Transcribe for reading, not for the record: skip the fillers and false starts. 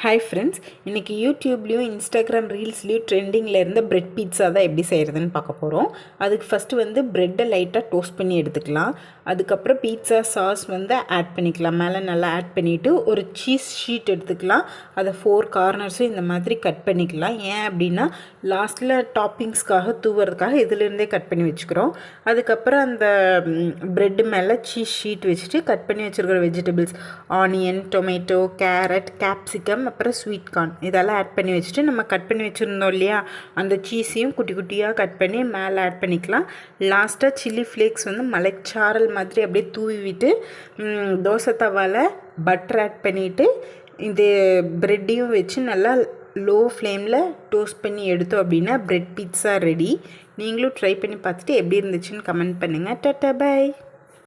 Hi friends, இன்றைக்கி யூடியூப்லேயும் Instagram ரீல்ஸ்லேயும் ட்ரெண்டிங்கில் இருந்த பிரெட் பீட்ஸா தான் எப்படி செய்கிறதுன்னு பார்க்க போகிறோம். அதுக்கு ஃபஸ்ட்டு வந்து ப்ரெட்டை லைட்டாக டோஸ்ட் பண்ணி எடுத்துக்கலாம். அதுக்கப்புறம் பீட்ஸா சாஸ் வந்து ஆட் பண்ணிக்கலாம். மேலே நல்லா ஆட் பண்ணிவிட்டு ஒரு சீஸ் ஷீட் எடுத்துக்கலாம். அதை 4 கார்னர்ஸும் இந்த மாதிரி கட் பண்ணிக்கலாம். ஏன் அப்படின்னா லாஸ்ட்டில் டாப்பிங்ஸ்க்காக தூவுறதுக்காக இதிலேருந்தே கட் பண்ணி வச்சுக்கிறோம். அதுக்கப்புறம் அந்த ப்ரெட்டு மேலே சீஸ் ஷீட் வச்சுட்டு கட் பண்ணி வச்சுருக்கிற vegetables onion, tomato, carrot, capsicum, அப்புறம் ஸ்வீட் கார்ன் இதெல்லாம் ஆட் பண்ணி வச்சுட்டு நம்ம கட் பண்ணி வச்சுருந்தோம் இல்லையா, அந்த சீஸையும் குட்டி குட்டியாக கட் பண்ணி மேலே ஆட் பண்ணிக்கலாம். லாஸ்ட்டாக சில்லி ஃப்ளேக்ஸ் வந்து மலைச்சாரல் மாதிரி அப்படியே தூவி விட்டு தோசை தவாவில் பட்டர் ஆட் பண்ணிவிட்டு இது ப்ரெட்டையும் வச்சு நல்லா லோ ஃப்ளேமில் டோஸ்ட் பண்ணி எடுத்தோம் அப்படின்னா பிரெட் பீட்ஸா ரெடி. நீங்களும் ட்ரை பண்ணி பார்த்துட்டு எப்படி இருந்துச்சுன்னு கமெண்ட் பண்ணுங்கள். Tata, by.